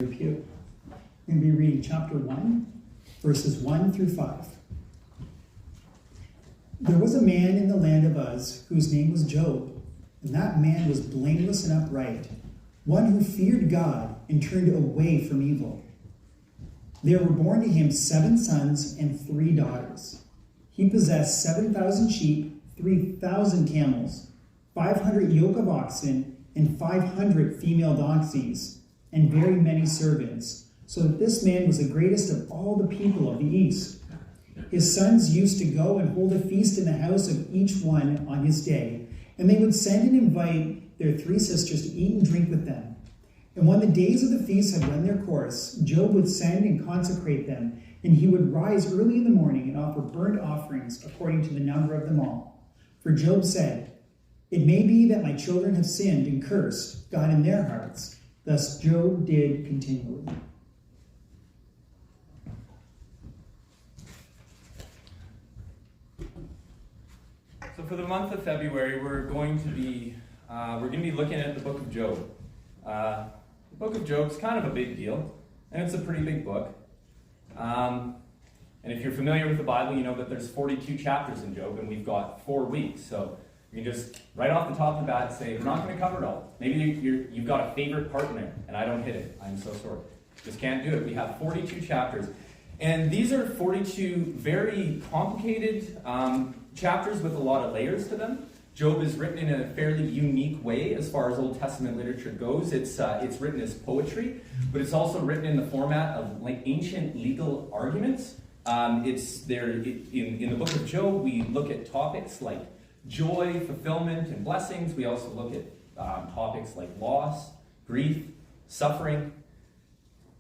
Your pew. We're going to be reading chapter 1, verses 1 through 5. There was a man in the land of Uz whose name was Job, and that man was blameless and upright, one who feared God and turned away from evil. There were born to him 7 sons and 3 daughters. He possessed 7,000 sheep, 3,000 camels, 500 yoke of oxen, and 500 female donkeys, and very many servants, so that this man was the greatest of all the people of the east. His sons used to go and hold a feast in the house of each one on his day, and they would send and invite their 3 sisters to eat and drink with them. And when the days of the feast had run their course, Job would send and consecrate them, and he would rise early in the morning and offer burnt offerings according to the number of them all. For Job said, "It may be that my children have sinned and cursed God in their hearts." Thus Job did continually. So for the month of February, we're going to be looking at the book of Job. The book of Job is kind of a big deal, and it's a pretty big book. And if you're familiar with the Bible, you know that there's 42 chapters in Job, and we've got 4 weeks. So you can just, right off the top of the bat, say, we're not going to cover it all. Maybe you've got a favorite part in there, and I don't hit it. I'm so sorry. Just can't do it. We have 42 chapters. And these are 42 very complicated chapters with a lot of layers to them. Job is written in a fairly unique way as far as Old Testament literature goes. It's written as poetry, but it's also written in the format of ancient legal arguments. It's there in the book of Job. We look at topics like joy, fulfillment, and blessings. We also look at topics like loss, grief, suffering.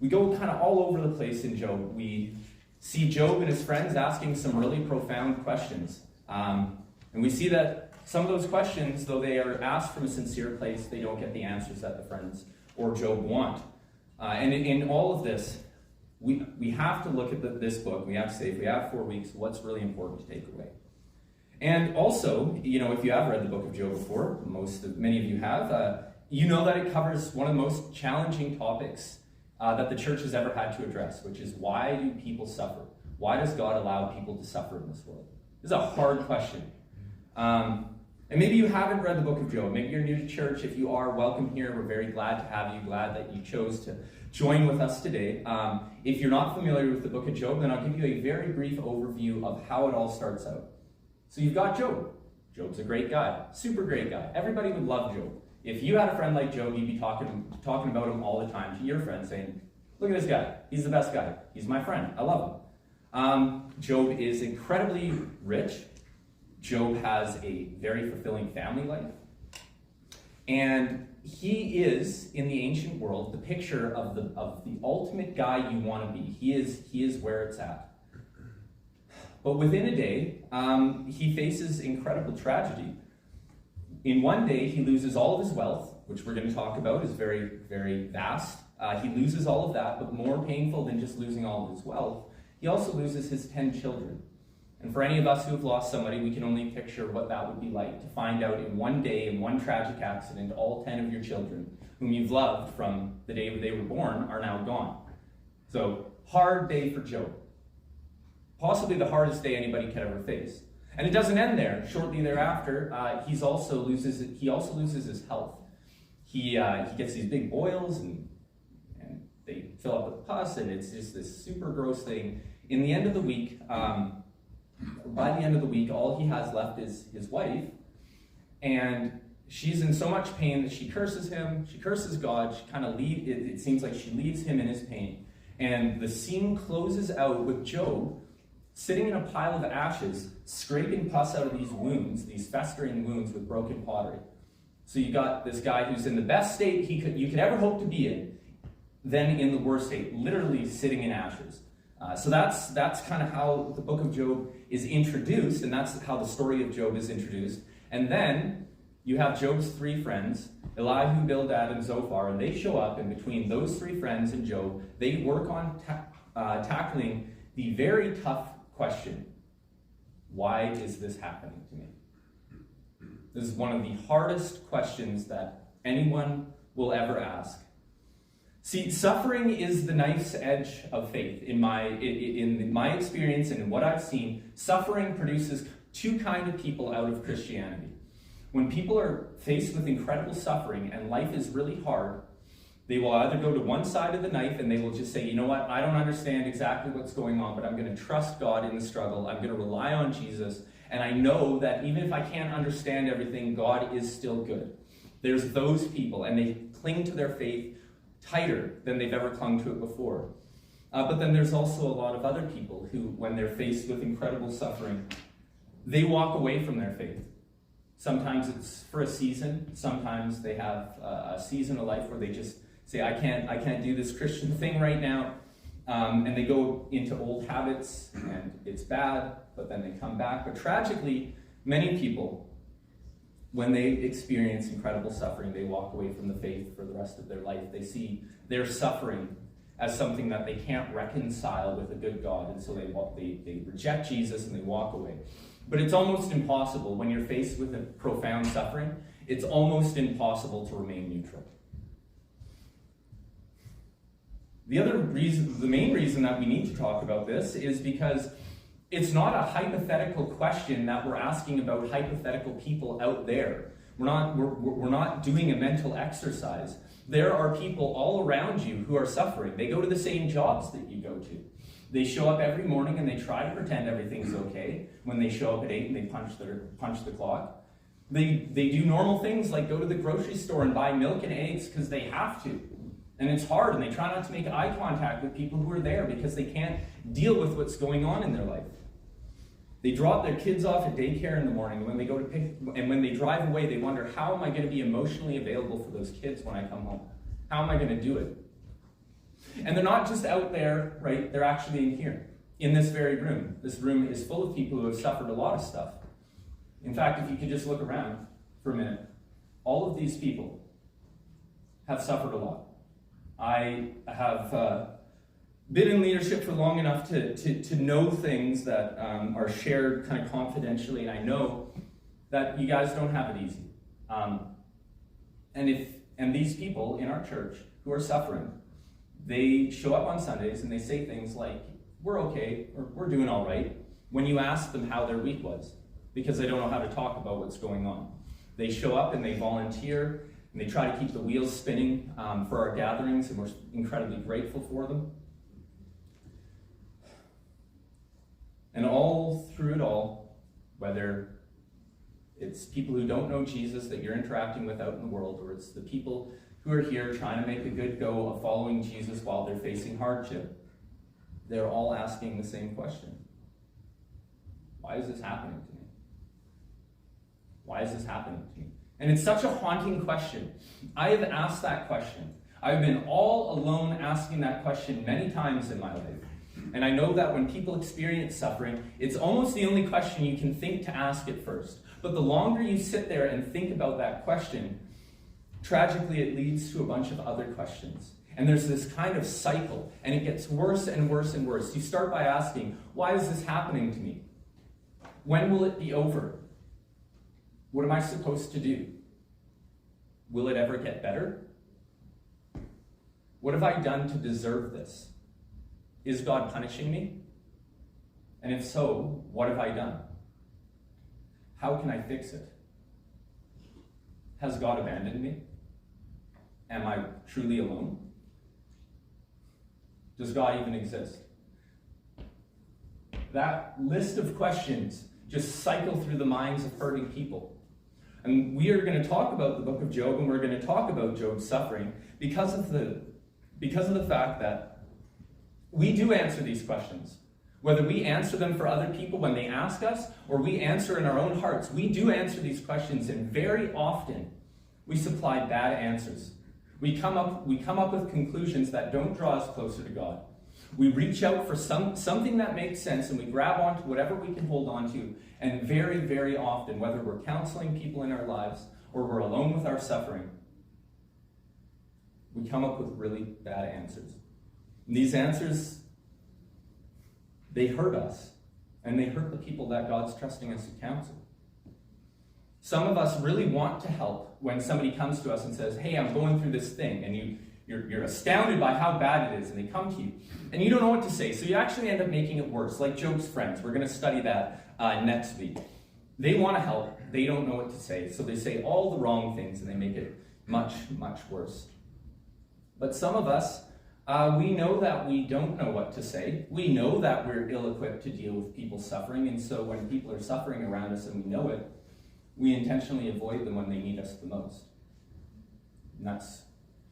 We go kind of all over the place in Job. We see Job and his friends asking some really profound questions. And we see that some of those questions, though they are asked from a sincere place, they don't get the answers that the friends or Job want. And in all of this, we have to look at this book. We have to say, if we have 4 weeks, what's really important to take away? And also, if you have read the book of Job before, many of you have, you know that it covers one of the most challenging topics that the church has ever had to address, which is, why do people suffer? Why does God allow people to suffer in this world? This is a hard question. And maybe you haven't read the book of Job. Maybe you're new to church. If you are, welcome here. We're very glad to have you, glad that you chose to join with us today. If you're not familiar with the book of Job, then I'll give you a very brief overview of how it all starts out. So you've got Job. Job's a great guy, super great guy. Everybody would love Job. If you had a friend like Job, you'd be talking about him all the time to your friends, saying, "Look at this guy. He's the best guy. He's my friend. I love him." Job is incredibly rich. Job has a very fulfilling family life. And he is, in the ancient world, the picture of the ultimate guy you want to be. He is where it's at. But within a day, he faces incredible tragedy. In one day, he loses all of his wealth, which we're going to talk about is very, very vast. He loses all of that, but more painful than just losing all of his wealth, he also loses his 10 children. And for any of us who have lost somebody, we can only picture what that would be like, to find out in one day, in one tragic accident, all 10 of your children, whom you've loved from the day they were born, are now gone. So, hard day for Job. Possibly the hardest day anybody could ever face. And it doesn't end there. Shortly thereafter, he also loses his health. He gets these big boils, and they fill up with pus, and it's just this super gross thing. In the end of the week, by the end of the week, all he has left is his wife, and she's in so much pain that she curses him. She curses God. It seems like she leaves him in his pain, and the scene closes out with Job sitting in a pile of ashes, scraping pus out of these wounds, these festering wounds with broken pottery. So you got this guy who's in the best state you could ever hope to be in, then in the worst state, literally sitting in ashes. So that's kind of how the book of Job is introduced, and that's how the story of Job is introduced. And then you have Job's 3 friends, Elihu, Bildad, and Zophar, and they show up, and between those 3 friends and Job, they work on tackling the very tough question: why is this happening to me? This is one of the hardest questions that anyone will ever ask. See, suffering is the knife's edge of faith. In my experience and in what I've seen, suffering produces two kinds of people out of Christianity. When people are faced with incredible suffering and life is really hard, they will either go to one side of the knife and they will just say, you know what, I don't understand exactly what's going on, but I'm going to trust God in the struggle. I'm going to rely on Jesus. And I know that even if I can't understand everything, God is still good. There's those people, and they cling to their faith tighter than they've ever clung to it before. But then there's also a lot of other people who, when they're faced with incredible suffering, they walk away from their faith. Sometimes it's for a season. Sometimes they have a season of life where they just say, I can't do this Christian thing right now. And they go into old habits, and it's bad, but then they come back. But tragically, many people, when they experience incredible suffering, they walk away from the faith for the rest of their life. They see their suffering as something that they can't reconcile with a good God, and so they reject Jesus and they walk away. But it's almost impossible when you're faced with a profound suffering. It's almost impossible to remain neutral. The main reason that we need to talk about this is because it's not a hypothetical question that we're asking about hypothetical people out there. We're not doing a mental exercise. There are people all around you who are suffering. They go to the same jobs that you go to. They show up every morning and they try to pretend everything's okay when they show up at 8 and they punch the clock. They do normal things like go to the grocery store and buy milk and eggs because they have to. And it's hard, and they try not to make eye contact with people who are there because they can't deal with what's going on in their life. They drop their kids off at daycare in the morning, and when they drive away, they wonder, how am I going to be emotionally available for those kids when I come home? How am I going to do it? And they're not just out there, right? They're actually in here, in this very room. This room is full of people who have suffered a lot of stuff. In fact, if you could just look around for a minute, all of these people have suffered a lot. I have been in leadership for long enough to know things that are shared kind of confidentially, and I know that you guys don't have it easy. And these people in our church who are suffering, they show up on Sundays and they say things like, we're okay, or we're doing all right, when you ask them how their week was, because they don't know how to talk about what's going on. They show up and they volunteer, and they try to keep the wheels spinning for our gatherings, and we're incredibly grateful for them. And all through it all, whether it's people who don't know Jesus that you're interacting with out in the world, or it's the people who are here trying to make a good go of following Jesus while they're facing hardship, they're all asking the same question. Why is this happening to me? Why is this happening to me? And it's such a haunting question. I have asked that question. I've been all alone asking that question many times in my life. And I know that when people experience suffering, it's almost the only question you can think to ask at first. But the longer you sit there and think about that question, tragically it leads to a bunch of other questions. And there's this kind of cycle, and it gets worse and worse and worse. You start by asking, why is this happening to me? When will it be over? What am I supposed to do? Will it ever get better? What have I done to deserve this? Is God punishing me? And if so, what have I done? How can I fix it? Has God abandoned me? Am I truly alone? Does God even exist? That list of questions just cycle through the minds of hurting people. And we are going to talk about the book of Job, and we're going to talk about Job's suffering because of the fact that we do answer these questions. Whether we answer them for other people when they ask us, or we answer in our own hearts, we do answer these questions, and very often we supply bad answers. We come up with conclusions that don't draw us closer to God. We reach out for something that makes sense, and we grab onto whatever we can hold on to. And very, very often, whether we're counseling people in our lives or we're alone with our suffering, we come up with really bad answers. And these answers, they hurt us, and they hurt the people that God's trusting us to counsel. Some of us really want to help when somebody comes to us and says, hey, I'm going through this thing, and you're astounded by how bad it is, and they come to you, and you don't know what to say, so you actually end up making it worse. Like Job's friends, we're going to study that next week. They want to help, they don't know what to say, so they say all the wrong things, and they make it much, much worse. But some of us, we know that we don't know what to say. We know that we're ill-equipped to deal with people suffering, and so when people are suffering around us and we know it, we intentionally avoid them when they need us the most. And that's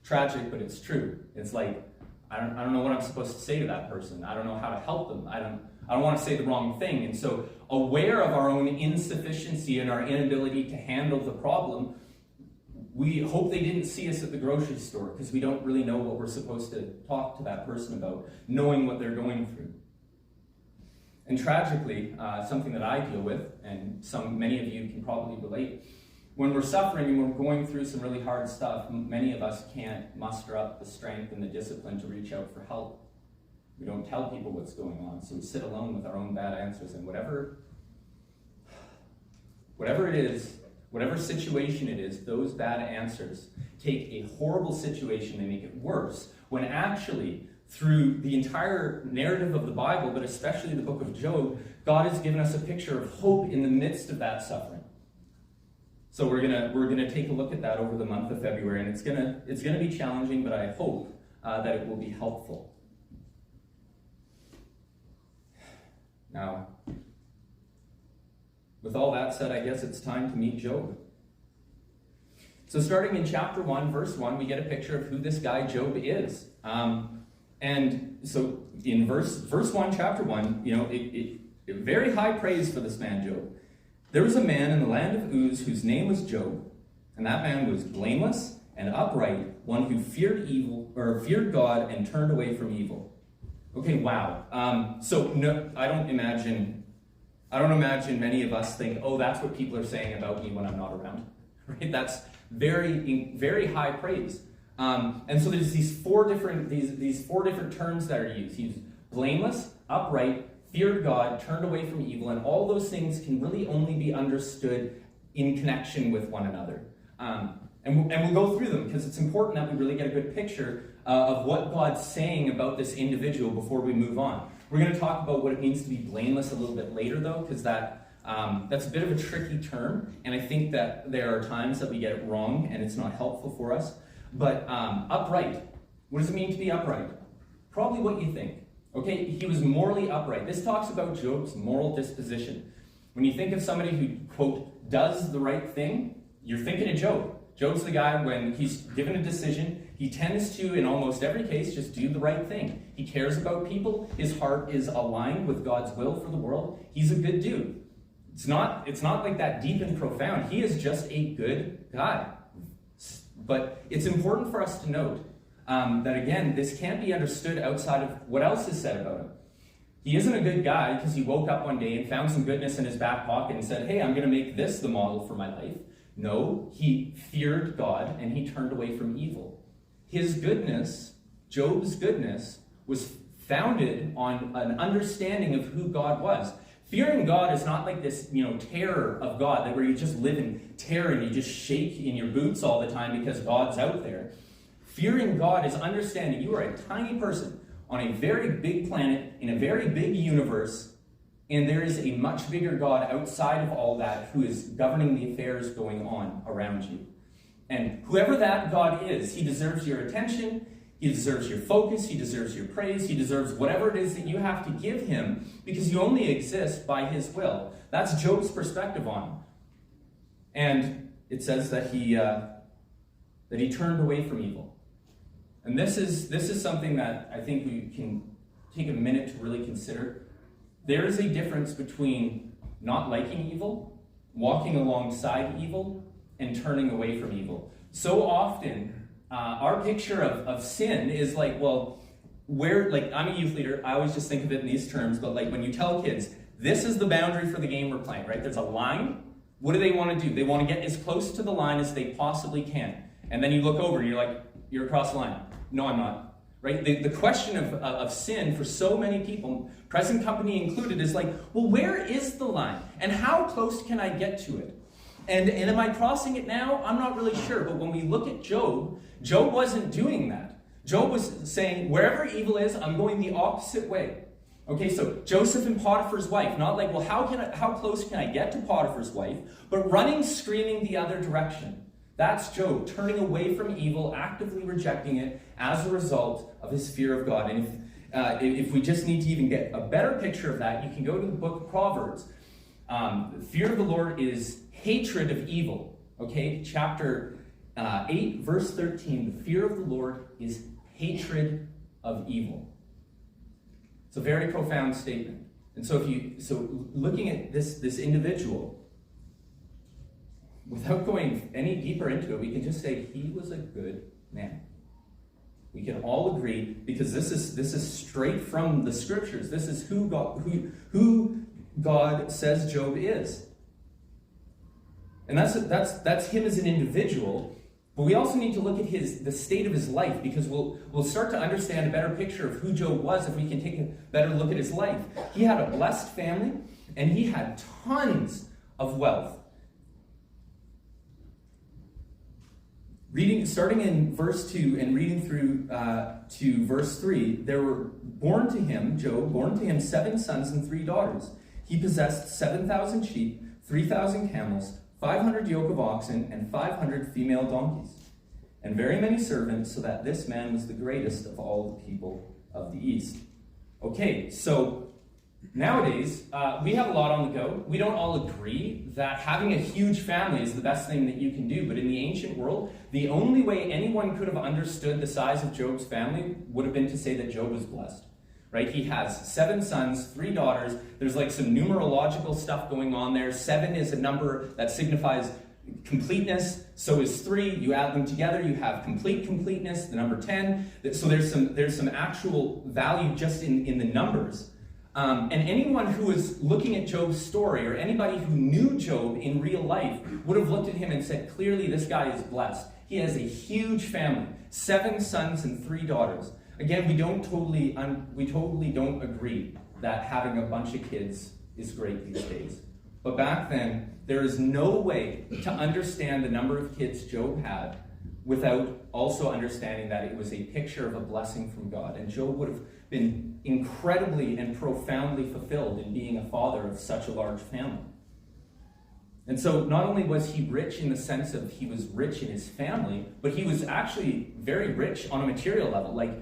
tragic, but it's true. It's like, I don't know what I'm supposed to say to that person. I don't know how to help them. I don't want to say the wrong thing. And so, aware of our own insufficiency and our inability to handle the problem, we hope they didn't see us at the grocery store because we don't really know what we're supposed to talk to that person about, knowing what they're going through. And tragically, something that I deal with, and many of you can probably relate, when we're suffering and we're going through some really hard stuff, many of us can't muster up the strength and the discipline to reach out for help. We don't tell people what's going on, so we sit alone with our own bad answers, and whatever it is, whatever situation it is, those bad answers take a horrible situation and make it worse, when actually, through the entire narrative of the Bible, but especially the book of Job, God has given us a picture of hope in the midst of that suffering. So we're gonna take a look at that over the month of February, and it's gonna be challenging, but I hope that it will be helpful. Now, with all that said, I guess it's time to meet Job. So starting in chapter 1, verse 1, we get a picture of who this guy Job is. And so in verse 1, chapter 1, very high praise for this man Job. There was a man in the land of Uz whose name was Job, and that man was blameless and upright, one who feared God and turned away from evil. Okay, wow. So no, I don't imagine many of us think, oh, that's what people are saying about me when I'm not around. Right? That's very, very high praise. And so there's these four different terms that are used. He's blameless, upright, feared God, turned away from evil, and all those things can really only be understood in connection with one another. And we'll go through them because it's important that we really get a good picture of what God's saying about this individual before we move on. We're going to talk about what it means to be blameless a little bit later, though, because that's a bit of a tricky term, and I think that there are times that we get it wrong and it's not helpful for us. But upright, what does it mean to be upright? Probably what you think. Okay, he was morally upright. This talks about Job's moral disposition. When you think of somebody who, quote, does the right thing, you're thinking of Job. Job's the guy, when he's given a decision, he tends to, in almost every case, just do the right thing. He cares about people. His heart is aligned with God's will for the world. He's a good dude. It's not like that deep and profound. He is just a good guy. But it's important for us to note that, again, this can't be understood outside of what else is said about him. He isn't a good guy because he woke up one day and found some goodness in his back pocket and said, hey, I'm going to make this the model for my life. No, he feared God and he turned away from evil. His goodness, Job's goodness, was founded on an understanding of who God was. Fearing God is not like this, terror of God, that where you just live in terror and you just shake in your boots all the time because God's out there. Fearing God is understanding you are a tiny person on a very big planet in a very big universe, and there is a much bigger God outside of all that who is governing the affairs going on around you. And whoever that God is, he deserves your attention, he deserves your focus, he deserves your praise, he deserves whatever it is that you have to give him because you only exist by his will. That's Job's perspective on him. And it says that he turned away from evil. And this is something that I think we can take a minute to really consider. There is a difference between not liking evil, walking alongside evil, and turning away from evil. So often, our picture of sin is like, well, I'm a youth leader, I always just think of it in these terms, but like when you tell kids, this is the boundary for the game we're playing, right? There's a line. What do they want to do? They want to get as close to the line as they possibly can. And then you look over and you're like, you're across the line. No, I'm not. Right? The question of sin for so many people, present company included, is like, well, where is the line? And how close can I get to it? And am I crossing it now? I'm not really sure. But when we look at Job, Job wasn't doing that. Job was saying, wherever evil is, I'm going the opposite way. Okay, so Joseph and Potiphar's wife, not like, well, how close can I get to Potiphar's wife, but running, screaming the other direction. That's Job, turning away from evil, actively rejecting it as a result of his fear of God. And if we just need to even get a better picture of that, you can go to the book of Proverbs. Fear of the Lord is hatred of evil. Okay, chapter 8, verse 13, the fear of the Lord is hatred of evil. It's a very profound statement. And so looking at this individual, without going any deeper into it, we can just say he was a good man. We can all agree, because this is straight from the scriptures. This is who God says Job is. And that's him as an individual. But we also need to look at the state of his life, because we'll start to understand a better picture of who Job was if we can take a better look at his life. He had a blessed family, and he had tons of wealth. Starting in verse 2 and reading through to verse 3, there were born to him 7 sons and 3 daughters. He possessed 7,000 sheep, 3,000 camels, 500 yoke of oxen, and 500 female donkeys, and very many servants, so that this man was the greatest of all the people of the East. Okay, so nowadays, we have a lot on the go. We don't all agree that having a huge family is the best thing that you can do, but in the ancient world, the only way anyone could have understood the size of Job's family would have been to say that Job was blessed. Right? He has 7 sons, 3 daughters. There's like some numerological stuff going on there. 7 is a number that signifies completeness. So is 3. You add them together, you have completeness, the number 10. So there's some actual value just in the numbers. And anyone who is looking at Job's story, or anybody who knew Job in real life, would have looked at him and said, clearly this guy is blessed. He has a huge family, 7 sons and 3 daughters. Again, we totally don't agree that having a bunch of kids is great these days. But back then, there is no way to understand the number of kids Job had without also understanding that it was a picture of a blessing from God. And Job would have been incredibly and profoundly fulfilled in being a father of such a large family. And so not only was he rich in the sense of he was rich in his family, but he was actually very rich on a material level. Like,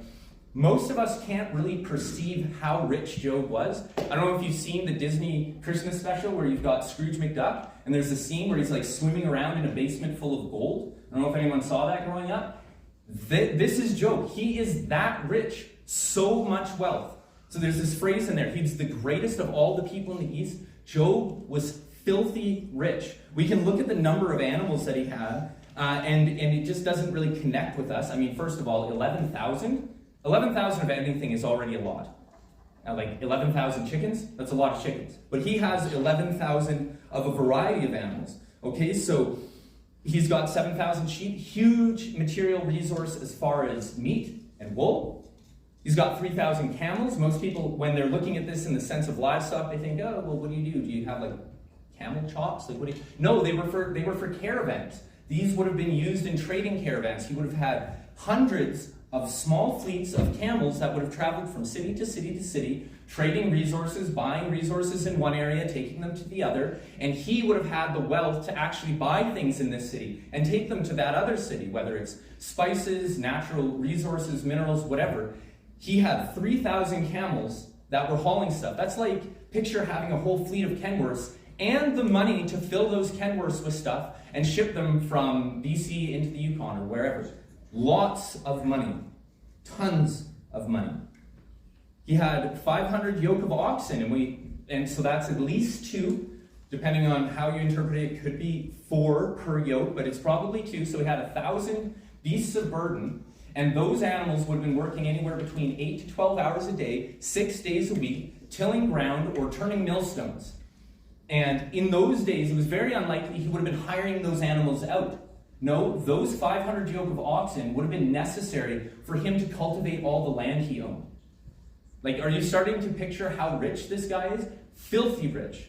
most of us can't really perceive how rich Job was. I don't know if you've seen the Disney Christmas special where you've got Scrooge McDuck, and there's a scene where he's like swimming around in a basement full of gold. I don't know if anyone saw that growing up. This is Job. He is that rich. So much wealth. So there's this phrase in there, he's the greatest of all the people in the East. Job was filthy rich. We can look at the number of animals that he had, and it just doesn't really connect with us. I mean, first of all, 11,000 of anything is already a lot. Like 11,000 chickens, that's a lot of chickens. But he has 11,000 of a variety of animals. Okay, so he's got 7,000 sheep, huge material resource as far as meat and wool. He's got 3,000 camels. Most people, when they're looking at this in the sense of livestock, they think, oh, well, what do? Do you have like camel chops? Like, what do you? No, they were for caravans. These would have been used in trading caravans. He would have had hundreds of small fleets of camels that would have traveled from city to city to city, trading resources, buying resources in one area, taking them to the other, and he would have had the wealth to actually buy things in this city and take them to that other city, whether it's spices, natural resources, minerals, whatever. He had 3,000 camels that were hauling stuff. That's like, picture having a whole fleet of Kenworths and the money to fill those Kenworths with stuff and ship them from BC into the Yukon or wherever. Lots of money. Tons of money. He had 500 yoke of oxen, and so that's at least 2, depending on how you interpret it. It could be 4 per yoke, but it's probably 2. So he had 1,000 beasts of burden, and those animals would have been working anywhere between 8 to 12 hours a day, 6 days a week, tilling ground or turning millstones. And in those days, it was very unlikely he would have been hiring those animals out. No, those 500 yoke of oxen would have been necessary for him to cultivate all the land he owned. Like, are you starting to picture how rich this guy is? Filthy rich.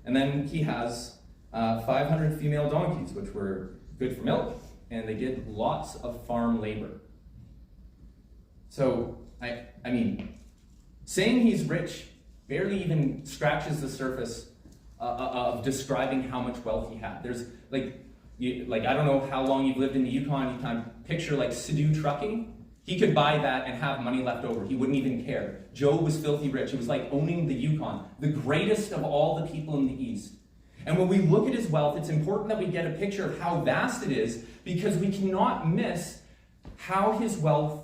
And then he has 500 female donkeys, which were good for milk, and they did lots of farm labor. So, I mean, saying he's rich barely even scratches the surface of describing how much wealth he had. There's, I don't know how long you've lived in the Yukon, you can picture like Sea-Doo trucking. He could buy that and have money left over. He wouldn't even care. Job was filthy rich. It was like owning the Yukon, the greatest of all the people in the East. And when we look at his wealth, it's important that we get a picture of how vast it is, because we cannot miss how his wealth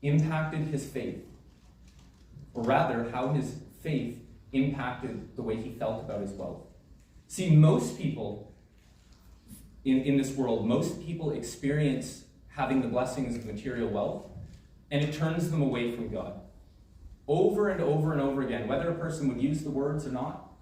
impacted his faith. Or rather, how his faith impacted the way he felt about his wealth. See, most people in this world, most people experience having the blessings of material wealth, and it turns them away from God. Over and over and over again, whether a person would use the words or not,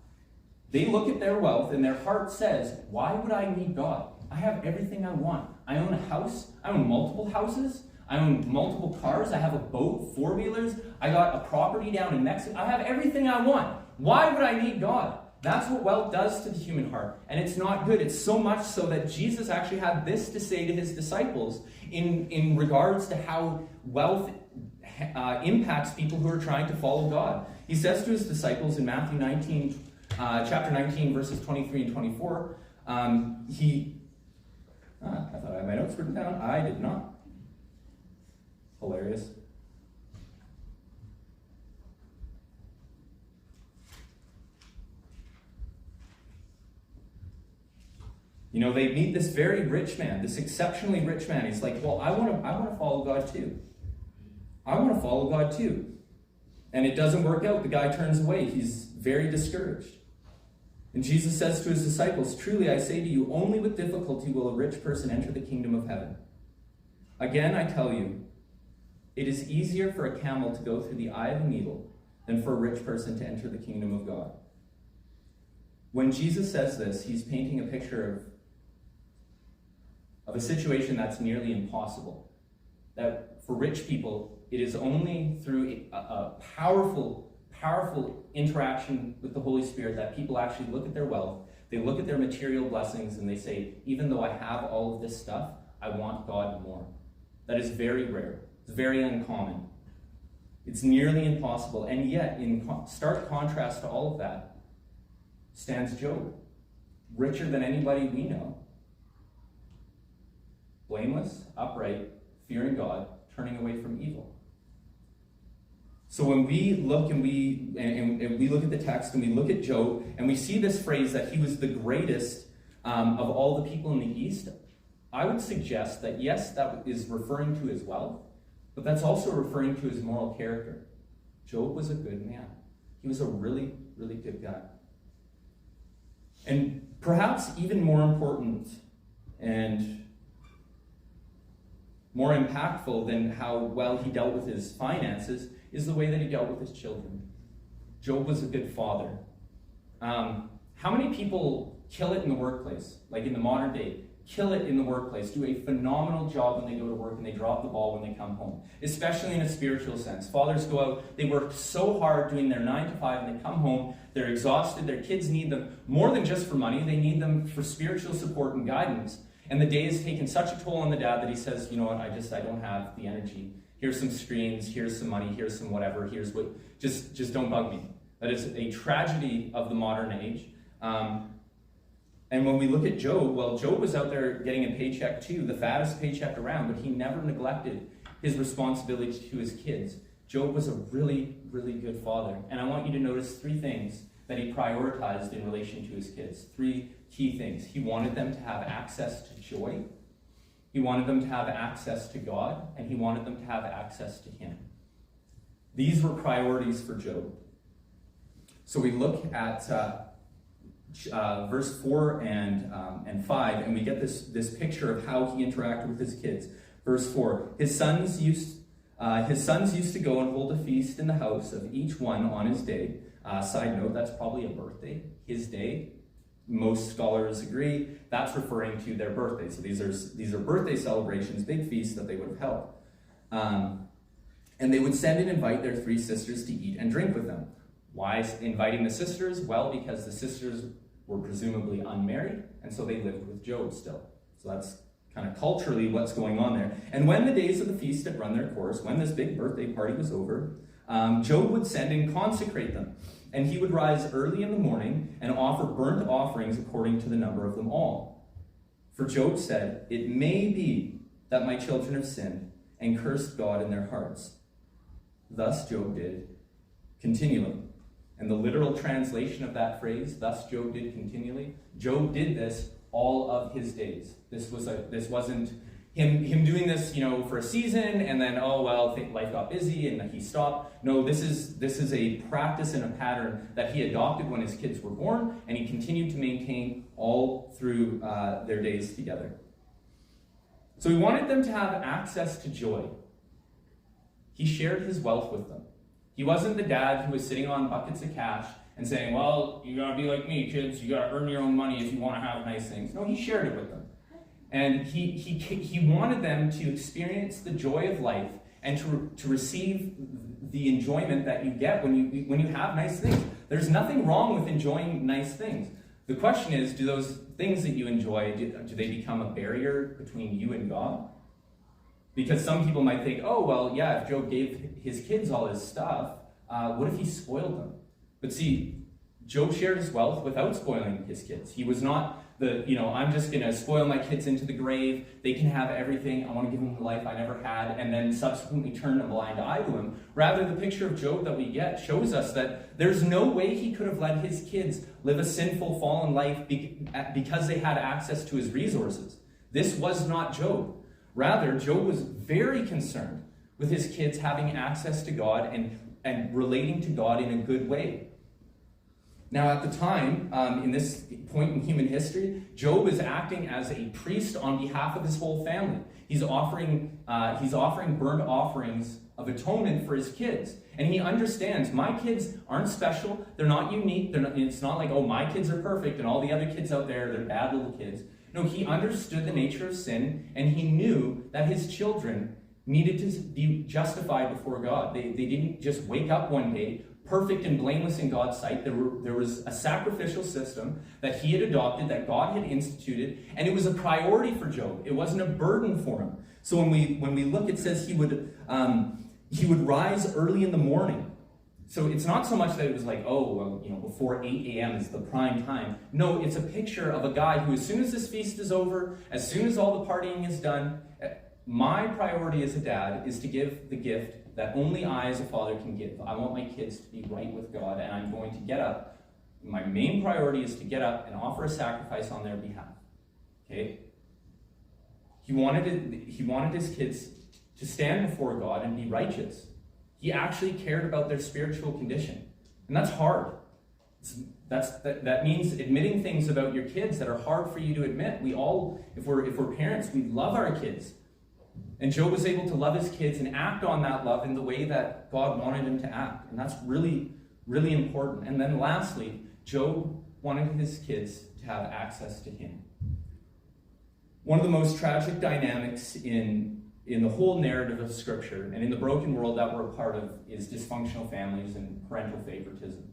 they look at their wealth and their heart says, why would I need God? I have everything I want. I own a house. I own multiple houses. I own multiple cars. I have a boat, four-wheelers. I got a property down in Mexico. I have everything I want. Why would I need God? That's what wealth does to the human heart. And it's not good. It's so much so that Jesus actually had this to say to his disciples in regards to how wealth impacts people who are trying to follow God. He says to his disciples in Matthew 19, chapter 19, verses 23 and 24, I thought I had my notes written down. I did not. Hilarious. You know, they meet this very rich man, this exceptionally rich man. He's like, well, I want to follow God too. I want to follow God too. And it doesn't work out. The guy turns away. He's very discouraged. And Jesus says to his disciples, truly I say to you, only with difficulty will a rich person enter the kingdom of heaven. Again, I tell you, it is easier for a camel to go through the eye of a needle than for a rich person to enter the kingdom of God. When Jesus says this, he's painting a picture of a situation that's nearly impossible. That for rich people, it is only through a powerful interaction with the Holy Spirit that people actually look at their wealth, they look at their material blessings, and they say, even though I have all of this stuff, I want God more. That is very rare. It's very uncommon. It's nearly impossible. And yet, in stark contrast to all of that, stands Job, richer than anybody we know. Blameless, upright, fearing God, turning away from evil. So when we look and we look at the text and we look at Job and we see this phrase that he was the greatest of all the people in the East, I would suggest that yes, that is referring to his wealth, but that's also referring to his moral character. Job was a good man. He was a really, really good guy. And perhaps even more important and more impactful than how well he dealt with his finances is the way that he dealt with his children. Job was a good father. How many people kill it in the workplace, like in the modern day, kill it in the workplace, do a phenomenal job when they go to work and they drop the ball when they come home, especially in a spiritual sense. Fathers go out, they work so hard doing their 9 to 5 and they come home, they're exhausted, their kids need them more than just for money, they need them for spiritual support and guidance. And the day has taken such a toll on the dad that he says, you know what, I don't have the energy. Here's some screens, here's some money, here's some whatever, here's what, just don't bug me. That is a tragedy of the modern age. And when we look at Job, well, Job was out there getting a paycheck too, the fattest paycheck around, but he never neglected his responsibility to his kids. Job was a really, really good father. And I want you to notice 3 things that he prioritized in relation to his kids. 3 key things. He wanted them to have access to joy. He wanted them to have access to God. And he wanted them to have access to him. These were priorities for Job. So we look at verse 4 and 5, and we get this picture of how he interacted with his kids. Verse 4, his sons used to go and hold a feast in the house of each one on his day. Side note, that's probably a birthday, his day. Most scholars agree that's referring to their birthday. So these are birthday celebrations, big feasts that they would have held. And they would send and invite their 3 sisters to eat and drink with them. Why inviting the sisters? Well, because the sisters were presumably unmarried, and so they lived with Job still. So that's kind of culturally what's going on there. And when the days of the feast had run their course, when this big birthday party was over, Job would send and consecrate them. And he would rise early in the morning and offer burnt offerings according to the number of them all. For Job said, "It may be that my children have sinned and cursed God in their hearts." Thus Job did continually. And the literal translation of that phrase, "thus Job did continually," Job did this all of his days. This wasn't him doing this, for a season and then, life got busy and he stopped. No, this is a practice and a pattern that he adopted when his kids were born, and he continued to maintain all through their days together. So he wanted them to have access to joy. He shared his wealth with them. He wasn't the dad who was sitting on buckets of cash and saying, "Well, you gotta be like me, kids. You gotta earn your own money if you want to have nice things." No, he shared it with them. And he wanted them to experience the joy of life and to receive the enjoyment that you get when you have nice things. There's nothing wrong with enjoying nice things. The question is, do those things that you enjoy, do they become a barrier between you and God? Because some people might think, if Job gave his kids all his stuff, what if he spoiled them? But see, Job shared his wealth without spoiling his kids. He was not I'm just going to spoil my kids into the grave. They can have everything. I want to give them the life I never had, and then subsequently turn a blind eye to him. Rather, the picture of Job that we get shows us that there's no way he could have let his kids live a sinful, fallen life because they had access to his resources. This was not Job. Rather, Job was very concerned with his kids having access to God and relating to God in a good way. Now, at the time, in this point in human history, Job is acting as a priest on behalf of his whole family. He's offering burnt offerings of atonement for his kids. And he understands, my kids aren't special. They're not unique. It's not like, my kids are perfect and all the other kids out there, they're bad little kids. No, he understood the nature of sin, and he knew that his children needed to be justified before God. They didn't just wake up one day perfect and blameless in God's sight. There was a sacrificial system that he had adopted, that God had instituted, and it was a priority for Job. It wasn't a burden for him. So when we look, it says he would rise early in the morning. So it's not so much that it was like, before 8 a.m. is the prime time. No, it's a picture of a guy who, as soon as this feast is over, as soon as all the partying is done, my priority as a dad is to give the gift that only I as a father can give. I want my kids to be right with God, and I'm going to get up. My main priority is to get up and offer a sacrifice on their behalf. Okay? He wanted his kids to stand before God and be righteous. He actually cared about their spiritual condition. And that's hard. That means admitting things about your kids that are hard for you to admit. We all, if we're parents, we love our kids. And Job was able to love his kids and act on that love in the way that God wanted him to act. And that's really, really important. And then lastly, Job wanted his kids to have access to him. One of the most tragic dynamics in the whole narrative of Scripture and in the broken world that we're a part of is dysfunctional families and parental favoritism.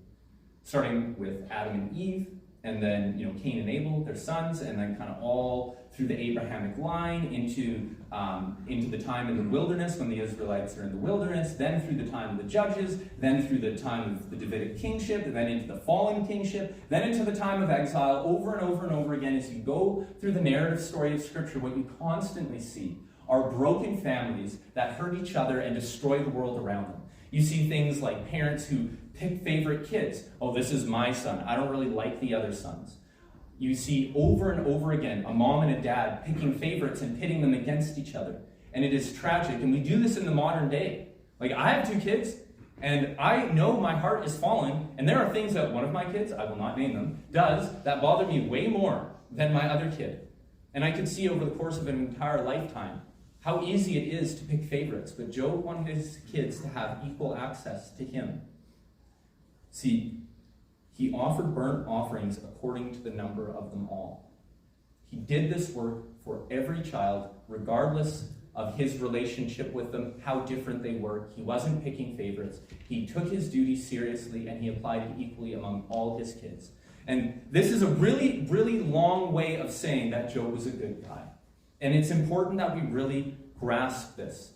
Starting with Adam and Eve, and then Cain and Abel, their sons, and then kind of all through the Abrahamic line into the time in the wilderness when the Israelites are in the wilderness, then through the time of the judges, then through the time of the Davidic kingship, and then into the fallen kingship, then into the time of exile, over and over and over again. As you go through the narrative story of Scripture, what you constantly see are broken families that hurt each other and destroy the world around them. You see things like parents who pick favorite kids. Oh, this is my son. I don't really like the other sons. You see over and over again a mom and a dad picking favorites and pitting them against each other. And it is tragic. And we do this in the modern day. Like, I have 2 kids, and I know my heart is falling, and there are things that one of my kids, I will not name them, does that bother me way more than my other kid. And I could see over the course of an entire lifetime how easy it is to pick favorites. But Job wanted his kids to have equal access to him. See, he offered burnt offerings according to the number of them all. He did this work for every child, regardless of his relationship with them, how different they were. He wasn't picking favorites. He took his duty seriously, and he applied it equally among all his kids. And this is a really, really long way of saying that Job was a good guy. And it's important that we really grasp this,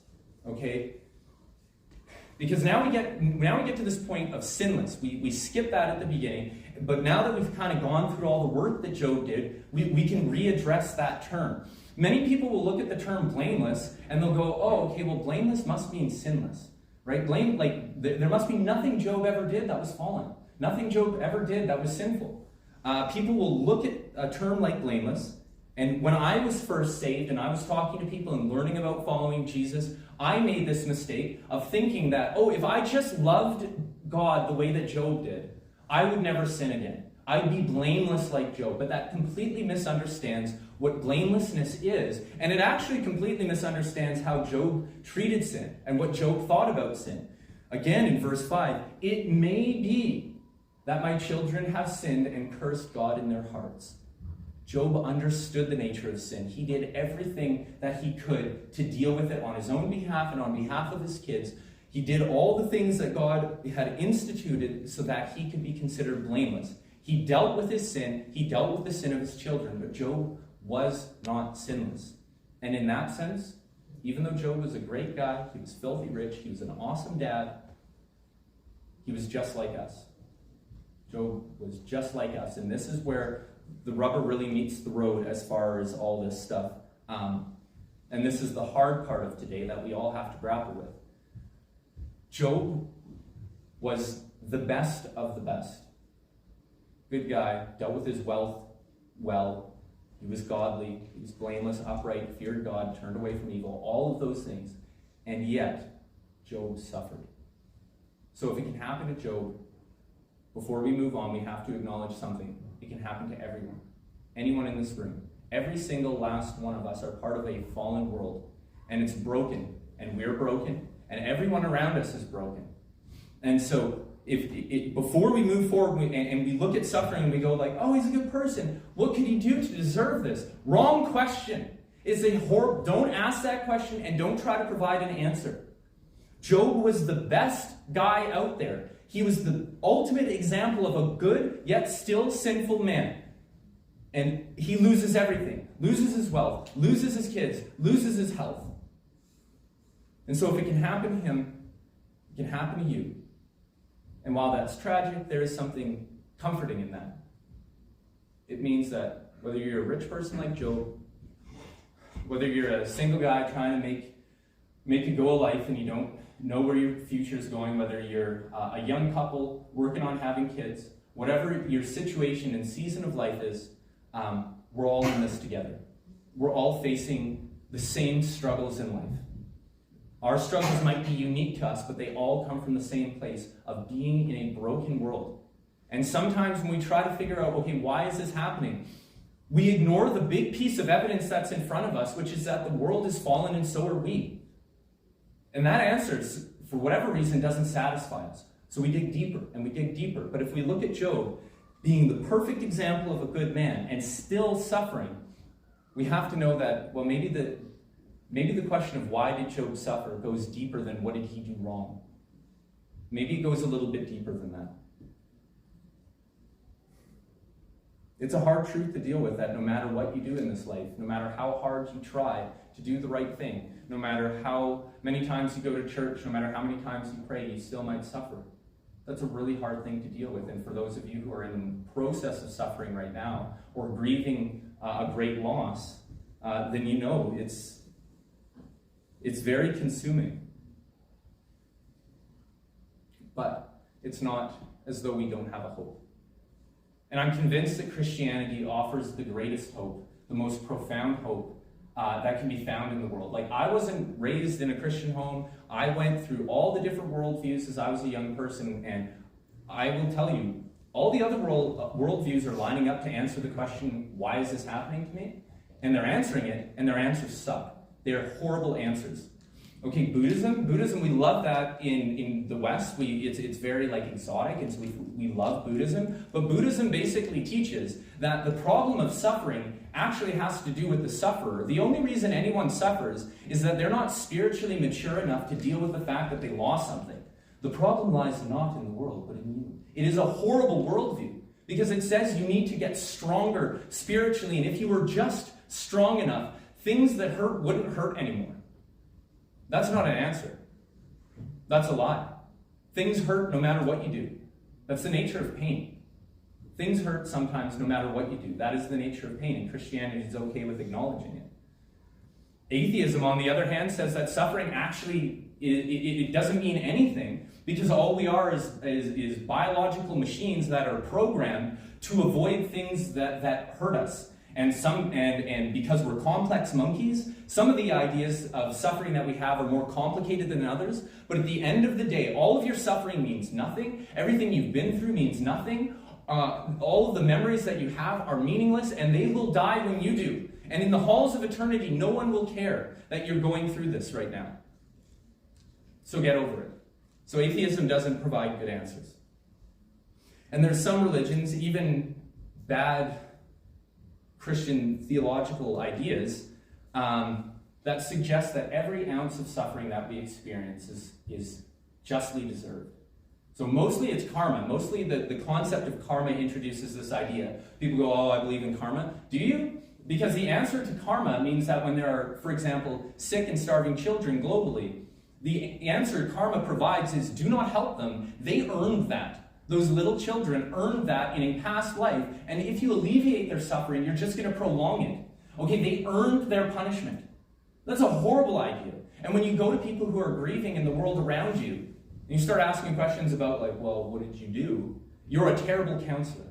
okay? Because now we get to this point of sinless. We skip that at the beginning, but now that we've kind of gone through all the work that Job did, we can readdress that term. Many people will look at the term blameless and they'll go, oh, okay, well, blameless must mean sinless, right? There must be nothing Job ever did that was fallen. Nothing Job ever did that was sinful. People will look at a term like blameless, and when I was first saved and I was talking to people and learning about following Jesus, I made this mistake of thinking that, oh, if I just loved God the way that Job did, I would never sin again. I'd be blameless like Job. But that completely misunderstands what blamelessness is. And it actually completely misunderstands how Job treated sin and what Job thought about sin. Again, in verse 5, it may be that my children have sinned and cursed God in their hearts. Job understood the nature of sin. He did everything that he could to deal with it on his own behalf and on behalf of his kids. He did all the things that God had instituted so that he could be considered blameless. He dealt with his sin. He dealt with the sin of his children. But Job was not sinless. And in that sense, even though Job was a great guy, he was filthy rich, he was an awesome dad, he was just like us. Job was just like us. And this is where the rubber really meets the road as far as all this stuff. And this is the hard part of today that we all have to grapple with. Job was the best of the best. Good guy, dealt with his wealth well. He was godly, he was blameless, upright, feared God, turned away from evil, all of those things. And yet, Job suffered. So if it can happen to Job, before we move on, we have to acknowledge something. It can happen to everyone. Anyone in this room. Every single last one of us are part of a fallen world. And it's broken. And we're broken. And everyone around us is broken. And so, before we move forward and we look at suffering and we go like, oh, he's a good person. What could he do to deserve this? Wrong question. Don't ask that question and don't try to provide an answer. Job was the best guy out there. He was the ultimate example of a good, yet still sinful man. And he loses everything. Loses his wealth. Loses his kids. Loses his health. And so if it can happen to him, it can happen to you. And while that's tragic, there is something comforting in that. It means that whether you're a rich person like Job, whether you're a single guy trying to make a go of life and you don't know where your future is going, whether you're a young couple working on having kids, whatever your situation and season of life is, we're all in this together. We're all facing the same struggles in life. Our struggles might be unique to us, but they all come from the same place of being in a broken world. And sometimes when we try to figure out, okay, why is this happening? We ignore the big piece of evidence that's in front of us, which is that the world is fallen and so are we. And that answer, for whatever reason, doesn't satisfy us. So we dig deeper and we dig deeper. But if we look at Job being the perfect example of a good man and still suffering, we have to know that, well, maybe the question of why did Job suffer goes deeper than what did he do wrong. Maybe it goes a little bit deeper than that. It's a hard truth to deal with, that no matter what you do in this life, no matter how hard you try to do the right thing, no matter how many times you go to church, no matter how many times you pray, you still might suffer. That's a really hard thing to deal with. And for those of you who are in the process of suffering right now or grieving a great loss, then you know it's very consuming. But it's not as though we don't have a hope. And I'm convinced that Christianity offers the greatest hope, the most profound hope that can be found in the world. Like, I wasn't raised in a Christian home. I went through all the different worldviews as I was a young person, and I will tell you, all the other worldviews are lining up to answer the question, why is this happening to me? And they're answering it, and their answers suck. They're horrible answers. Okay, Buddhism, we love that in the West. It's very like exotic, and so we love Buddhism. But Buddhism basically teaches that the problem of suffering actually has to do with the sufferer. The only reason anyone suffers is that they're not spiritually mature enough to deal with the fact that they lost something. The problem lies not in the world, but in you. It is a horrible worldview because it says you need to get stronger spiritually, and if you were just strong enough, things that hurt wouldn't hurt anymore. That's not an answer. That's a lie. Things hurt no matter what you do. That's the nature of pain. Things hurt sometimes no matter what you do. That is the nature of pain, and Christianity is okay with acknowledging it. Atheism, on the other hand, says that suffering actually, it doesn't mean anything, because all we are is biological machines that are programmed to avoid things that hurt us. And because we're complex monkeys, some of the ideas of suffering that we have are more complicated than others. But at the end of the day, all of your suffering means nothing. Everything you've been through means nothing. All of the memories that you have are meaningless, and they will die when you do. And in the halls of eternity, no one will care that you're going through this right now. So get over it. So atheism doesn't provide good answers. And there's some religions, even bad Christian theological ideas, that suggest that every ounce of suffering that we experience is justly deserved. So mostly it's karma. Mostly the concept of karma introduces this idea. People go, oh, I believe in karma. Do you? Because the answer to karma means that when there are, for example, sick and starving children globally, the answer karma provides is do not help them. They earned that. Those little children earned that in a past life, and if you alleviate their suffering, you're just going to prolong it. Okay, they earned their punishment. That's a horrible idea. And when you go to people who are grieving in the world around you, and you start asking questions about, like, well, what did you do? You're a terrible counselor.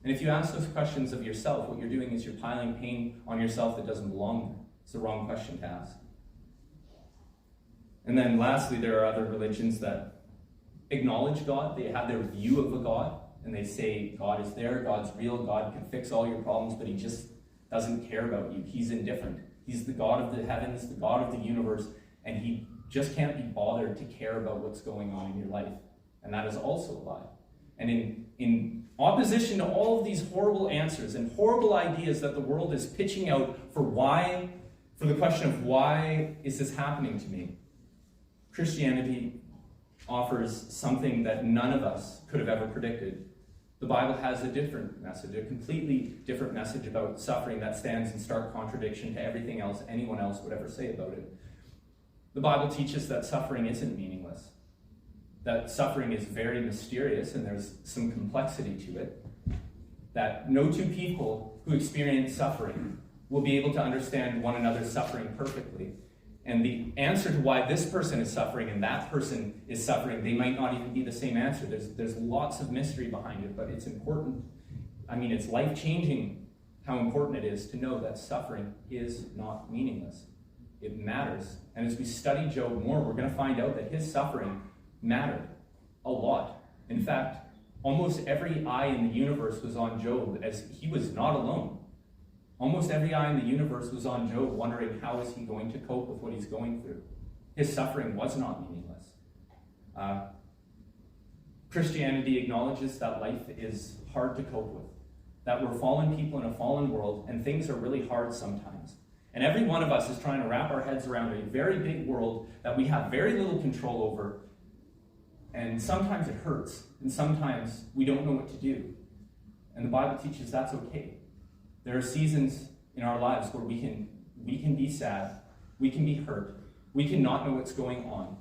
And if you ask those questions of yourself, what you're doing is you're piling pain on yourself that doesn't belong there. It's the wrong question to ask. And then lastly, there are other religions that acknowledge God. They have their view of a God, and they say God is there, God's real, God can fix all your problems, but he just doesn't care about you. He's indifferent. He's the God of the heavens, the God of the universe, and he just can't be bothered to care about what's going on in your life. And that is also a lie. And in opposition to all of these horrible answers and horrible ideas that the world is pitching out for the question of why is this happening to me, Christianity offers something that none of us could have ever predicted. The Bible has a different message, a completely different message about suffering that stands in stark contradiction to everything else anyone else would ever say about it. The Bible teaches that suffering isn't meaningless, that suffering is very mysterious and there's some complexity to it, that no two people who experience suffering will be able to understand one another's suffering perfectly. And the answer to why this person is suffering and that person is suffering, they might not even be the same answer. There's lots of mystery behind it, but it's important. I mean, it's life-changing how important it is to know that suffering is not meaningless. It matters. And as we study Job more, we're going to find out that his suffering mattered a lot. In fact, almost every eye in the universe was on Job, as he was not alone. Almost every eye in the universe was on Job, wondering how is he going to cope with what he's going through. His suffering was not meaningless. Christianity acknowledges that life is hard to cope with, that we're fallen people in a fallen world, and things are really hard sometimes. And every one of us is trying to wrap our heads around a very big world that we have very little control over, and sometimes it hurts, and sometimes we don't know what to do. And the Bible teaches that's okay. There are seasons in our lives where we can be sad, we can be hurt, we can not know what's going on,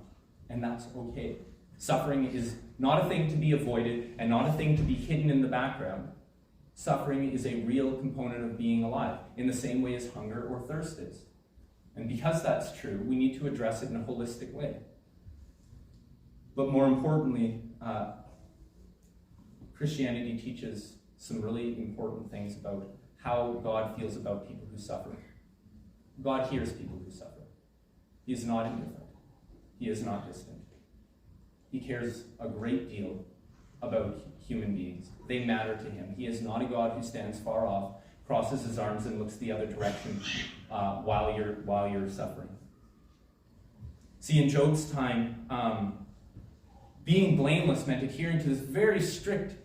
and that's okay. Suffering is not a thing to be avoided and not a thing to be hidden in the background. Suffering is a real component of being alive, in the same way as hunger or thirst is. And because that's true, we need to address it in a holistic way. But more importantly, Christianity teaches some really important things about how God feels about people who suffer. God hears people who suffer. He is not indifferent. He is not distant. He cares a great deal about human beings. They matter to him. He is not a God who stands far off, crosses his arms, and looks the other direction while you're suffering. See, in Job's time, being blameless meant adhering to this very strict,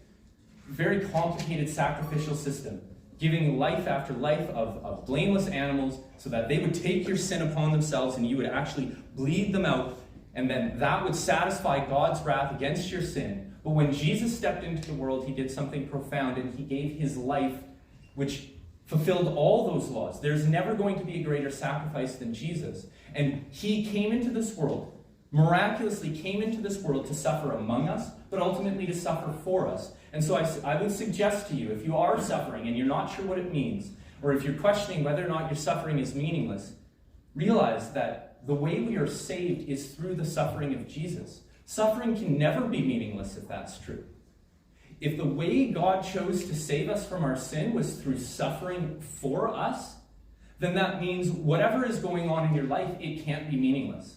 very complicated sacrificial system, giving life after life of blameless animals so that they would take your sin upon themselves and you would actually bleed them out, and then that would satisfy God's wrath against your sin. But when Jesus stepped into the world, he did something profound, and he gave his life, which fulfilled all those laws. There's never going to be a greater sacrifice than Jesus. And he came into this world, miraculously came into this world to suffer among us, but ultimately to suffer for us. And so I would suggest to you, if you are suffering and you're not sure what it means, or if you're questioning whether or not your suffering is meaningless, realize that the way we are saved is through the suffering of Jesus. Suffering can never be meaningless if that's true. If the way God chose to save us from our sin was through suffering for us, then that means whatever is going on in your life, it can't be meaningless.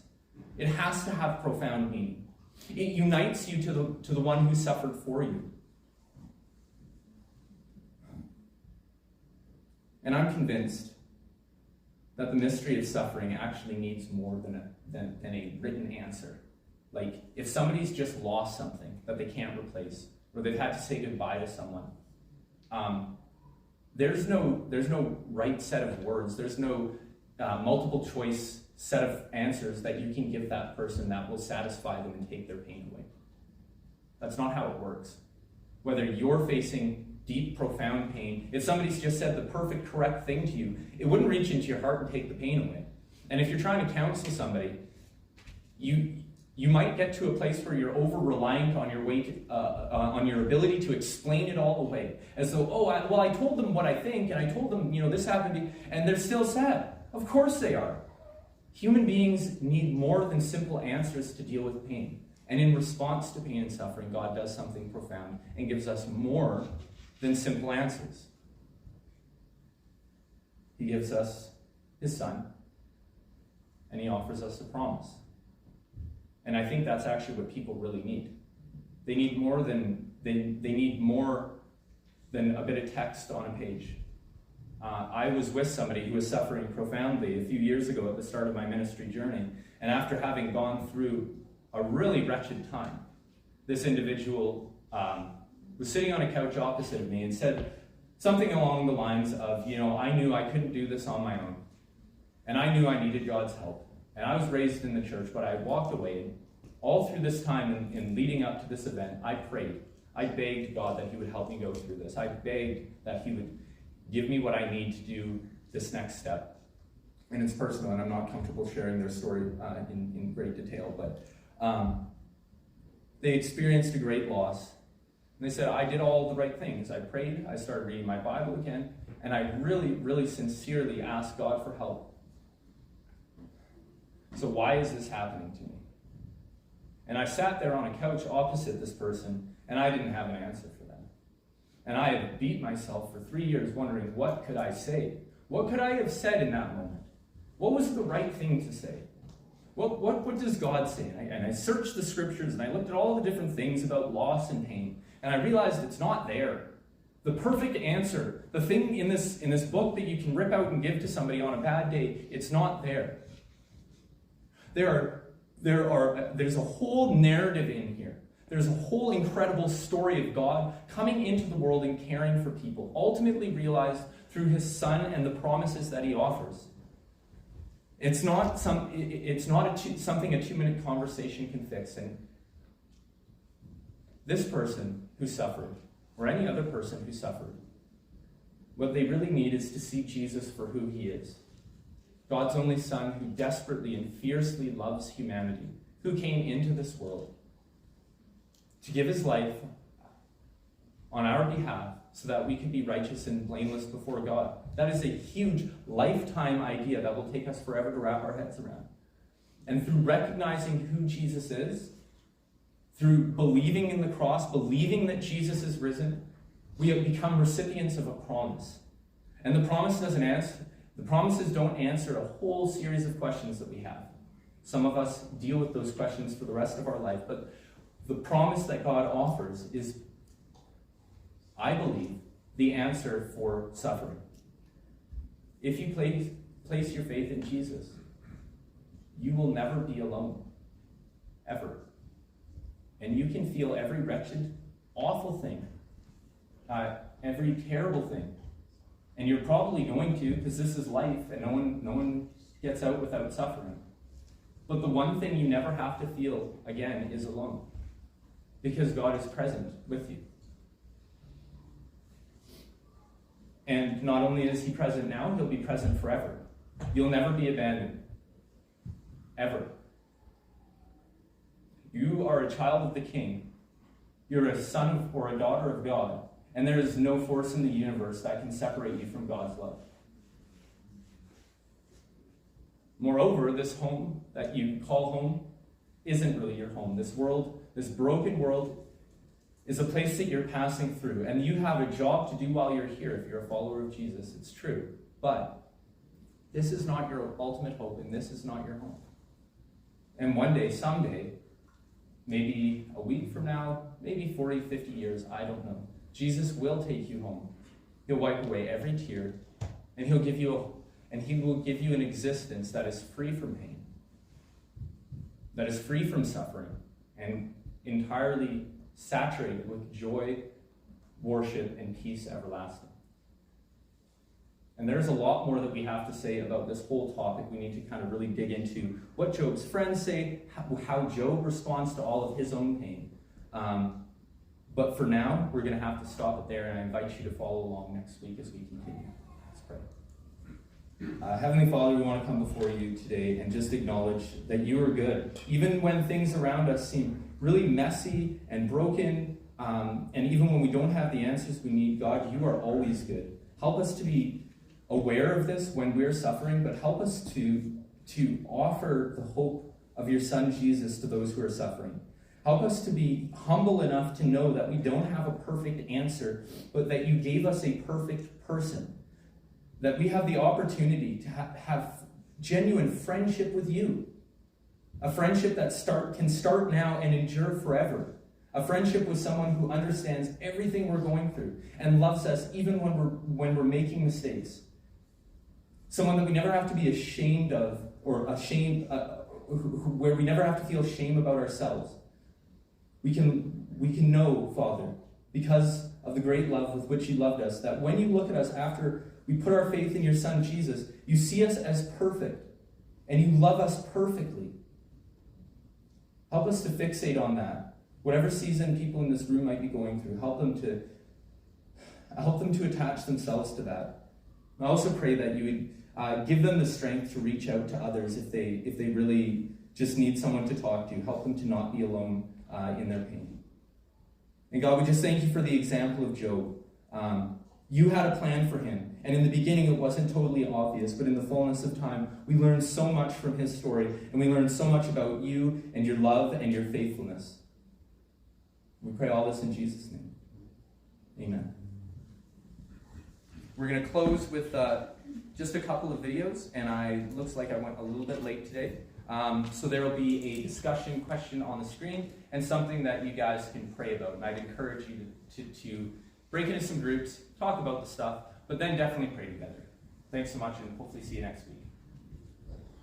It has to have profound meaning. It unites you to the one who suffered for you. And I'm convinced that the mystery of suffering actually needs more than a written answer. Like, if somebody's just lost something that they can't replace, or they've had to say goodbye to someone, there's no right set of words. There's no multiple choice set of answers that you can give that person that will satisfy them and take their pain away. That's not how it works. Whether you're facing deep, profound pain, if somebody's just said the perfect, correct thing to you, it wouldn't reach into your heart and take the pain away. And if you're trying to counsel somebody, you might get to a place where you're over-reliant on your on your ability to explain it all away. As though, I told them what I think, and I told them, this happened to me, and they're still sad. Of course they are. Human beings need more than simple answers to deal with pain. And in response to pain and suffering, God does something profound and gives us more than simple answers. He gives us his Son, and he offers us a promise. And I think that's actually what people really need. They need more than they need more than a bit of text on a page. I was with somebody who was suffering profoundly a few years ago at the start of my ministry journey, and after having gone through a really wretched time, this individual was sitting on a couch opposite of me and said something along the lines of, I knew I couldn't do this on my own, and I knew I needed God's help. And I was raised in the church, but I walked away. All through this time in leading up to this event, I prayed. I begged God that he would help me go through this. I begged that he would give me what I need to do this next step. And it's personal, and I'm not comfortable sharing their story in great detail, but they experienced a great loss. And they said, I did all the right things. I prayed, I started reading my Bible again, and I really, really sincerely asked God for help. So why is this happening to me? And I sat there on a couch opposite this person, and I didn't have an answer for them. And I had beat myself for 3 years wondering, what could I say? What could I have said in that moment? What was the right thing to say? What does God say? And I searched the scriptures, and I looked at all the different things about loss and pain, and I realized it's not there. The perfect answer, the thing in this book that you can rip out and give to somebody on a bad day, it's not there. There's a whole narrative in here. There's a whole incredible story of God coming into the world and caring for people, ultimately realized through his Son and the promises that he offers. It's not something a 2-minute conversation can fix. And this person who suffered, or any other person who suffered, what they really need is to see Jesus for who he is. God's only Son, who desperately and fiercely loves humanity, who came into this world to give his life on our behalf so that we could be righteous and blameless before God. That is a huge lifetime idea that will take us forever to wrap our heads around. And through recognizing who Jesus is, through believing in the cross, believing that Jesus is risen, we have become recipients of a promise. And the promise doesn't answer. The promises don't answer a whole series of questions that we have. Some of us deal with those questions for the rest of our life, but the promise that God offers is, I believe, the answer for suffering. If you place your faith in Jesus, you will never be alone, ever. And you can feel every wretched, awful thing, every terrible thing. And you're probably going to, because this is life, and no one gets out without suffering. But the one thing you never have to feel, again, is alone. Because God is present with you. And not only is he present now, he'll be present forever. You'll never be abandoned. Ever. You are a child of the King. You're a son or a daughter of God. And there is no force in the universe that can separate you from God's love. Moreover, this home that you call home isn't really your home. This world, this broken world, is a place that you're passing through. And you have a job to do while you're here if you're a follower of Jesus. It's true. But this is not your ultimate hope, and this is not your home. And one day, someday, maybe a week from now, maybe 40, 50 years, I don't know, Jesus will take you home. He'll wipe away every tear, and he will give you an existence that is free from pain, that is free from suffering, and entirely saturated with joy, worship, and peace everlasting. And there's a lot more that we have to say about this whole topic. We need to kind of really dig into what Job's friends say, how Job responds to all of his own pain. But for now, we're going to have to stop it there, and I invite you to follow along next week as we continue. Let's pray. Heavenly Father, we want to come before you today and just acknowledge that you are good. Even when things around us seem really messy and broken, and even when we don't have the answers we need, God, you are always good. Help us to be aware of this when we're suffering, but help us to offer the hope of your Son Jesus to those who are suffering. Help us to be humble enough to know that we don't have a perfect answer, but that you gave us a perfect person. That we have the opportunity to have genuine friendship with you. A friendship that can start now and endure forever. A friendship with someone who understands everything we're going through and loves us even when we're making mistakes. Someone that we never have to be ashamed of, or where we never have to feel shame about ourselves. We can know, Father, because of the great love with which you loved us, that when you look at us after we put our faith in your Son, Jesus, you see us as perfect, and you love us perfectly. Help us to fixate on that. Whatever season people in this room might be going through, help them to attach themselves to that. I also pray that you would give them the strength to reach out to others if they really just need someone to talk to. Help them to not be alone in their pain. And God, we just thank you for the example of Job. You had a plan for him, and in the beginning it wasn't totally obvious, but in the fullness of time, we learned so much from his story, and we learned so much about you and your love and your faithfulness. We pray all this in Jesus' name. Amen. We're going to close with just a couple of videos, and looks like I went a little bit late today. So there will be a discussion question on the screen and something that you guys can pray about. And I'd encourage you to break into some groups, talk about the stuff, but then definitely pray together. Thanks so much, and hopefully see you next week.